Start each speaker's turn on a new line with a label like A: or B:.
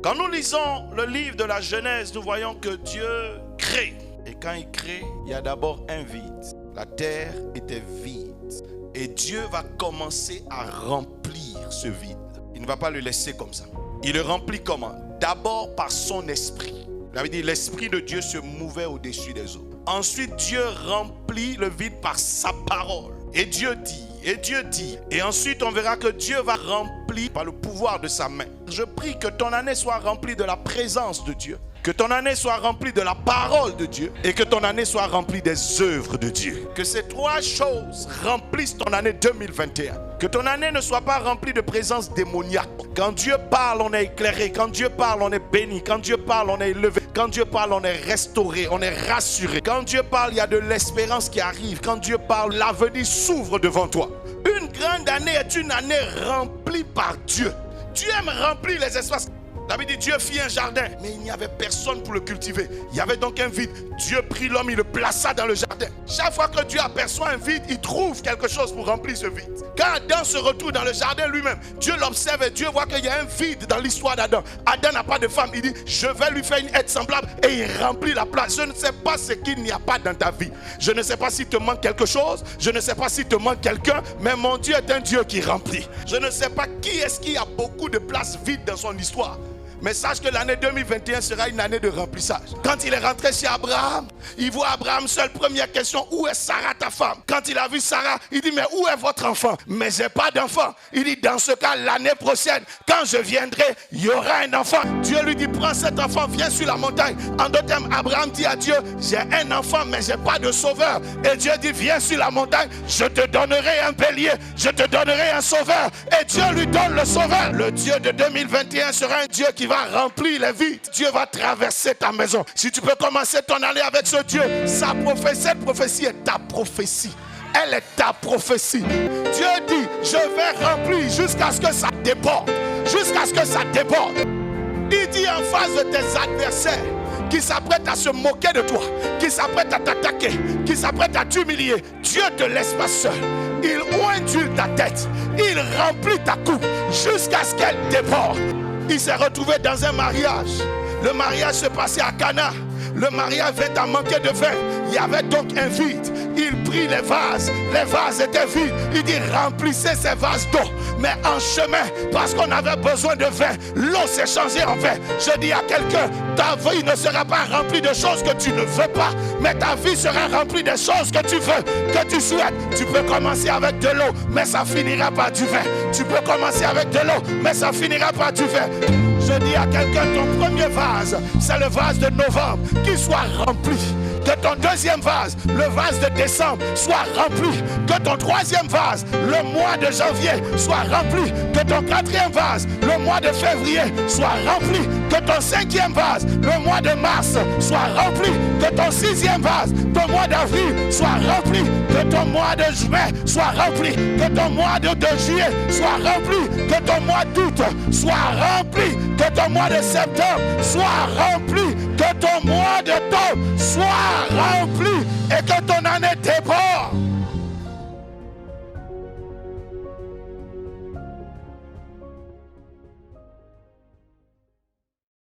A: Quand nous lisons le livre de la Genèse, nous voyons que Dieu crée. Et quand il crée, il y a d'abord un vide. La terre était vide. Et Dieu va commencer à remplir ce vide. Il ne va pas le laisser comme ça. Il le remplit comment? D'abord par son esprit. Il avait dit l'esprit de Dieu se mouvait au-dessus des eaux. Ensuite, Dieu remplit le vide par sa parole. Et Dieu dit, et Dieu dit. Et ensuite, on verra que Dieu va remplir par le pouvoir de sa main. Je prie que ton année soit remplie de la présence de Dieu. Que ton année soit remplie de la parole de Dieu. Et que ton année soit remplie des œuvres de Dieu. Que ces trois choses remplissent ton année 2021. Que ton année ne soit pas remplie de présence démoniaque. Quand Dieu parle, on est éclairé. Quand Dieu parle, on est béni. Quand Dieu parle, on est élevé. Quand Dieu parle, on est restauré. On est rassuré. Quand Dieu parle, il y a de l'espérance qui arrive. Quand Dieu parle, l'avenir s'ouvre devant toi. Une grande année est une année remplie par Dieu. Dieu aime remplir les espaces. David dit, Dieu fit un jardin, mais il n'y avait personne pour le cultiver. Il y avait donc un vide. Dieu prit l'homme, il le plaça dans le jardin. Chaque fois que Dieu aperçoit un vide, il trouve quelque chose pour remplir ce vide. Quand Adam se retrouve dans le jardin lui-même, Dieu l'observe et Dieu voit qu'il y a un vide dans l'histoire d'Adam. Adam n'a pas de femme. Il dit, je vais lui faire une aide semblable et il remplit la place. Je ne sais pas ce qu'il n'y a pas dans ta vie. Je ne sais pas s'il te manque quelque chose. Je ne sais pas s'il te manque quelqu'un. Mais mon Dieu est un Dieu qui remplit. Je ne sais pas qui est-ce qui a beaucoup de places vides dans son histoire. Mais sache que l'année 2021 sera une année de remplissage. Quand il est rentré chez Abraham, il voit Abraham seul. Première question, où est Sarah ta femme? Quand il a vu Sarah, il dit, mais où est votre enfant? Mais j'ai pas d'enfant. Il dit, dans ce cas, l'année prochaine, quand je viendrai, il y aura un enfant. Dieu lui dit, prends cet enfant, viens sur la montagne. En d'autres termes, Abraham dit à Dieu, j'ai un enfant, mais j'ai pas de sauveur. Et Dieu dit, viens sur la montagne, je te donnerai un bélier, je te donnerai un sauveur. Et Dieu lui donne le sauveur. Le Dieu de 2021 sera un Dieu qui va remplir les vides. Dieu va traverser ta maison. Si tu peux commencer ton année avec ce Dieu, cette prophétie est ta prophétie. Elle est ta prophétie. Dieu dit, je vais remplir jusqu'à ce que ça déborde. Jusqu'à ce que ça déborde. Il dit en face de tes adversaires qui s'apprêtent à se moquer de toi, qui s'apprêtent à t'attaquer, qui s'apprêtent à t'humilier, Dieu ne te laisse pas seul. Il ondule ta tête. Il remplit ta coupe jusqu'à ce qu'elle déborde. Il s'est retrouvé dans un mariage. Le mariage se passait à Cana. Le mariage vint à manquer de vin. Il y avait donc un vide. Il prit les vases. Les vases étaient vides. Il dit, remplissez ces vases d'eau. Mais en chemin, parce qu'on avait besoin de vin, l'eau s'est changée en vin. Je dis à quelqu'un, ta vie ne sera pas remplie de choses que tu ne veux pas. Mais ta vie sera remplie de choses que tu veux, que tu souhaites. Tu peux commencer avec de l'eau, mais ça finira par du vin. Tu peux commencer avec de l'eau, mais ça finira par du vin. Je dis à quelqu'un, ton premier vase, c'est le vase de novembre, qu'il soit rempli. Que ton deuxième vase, le vase de décembre, soit rempli. Que ton troisième vase, le mois de janvier, soit rempli. Que ton quatrième vase, le mois de février, soit rempli. Que ton cinquième vase, le mois de mars, soit rempli. Que ton sixième vase, ton mois d'avril, soit rempli. Que ton mois de juin soit rempli. Que ton mois de juillet soit rempli. Que ton mois d'août soit rempli. Que ton mois de septembre soit rempli. Que ton mois d'octobre soit rempli. Et que ton année déborde.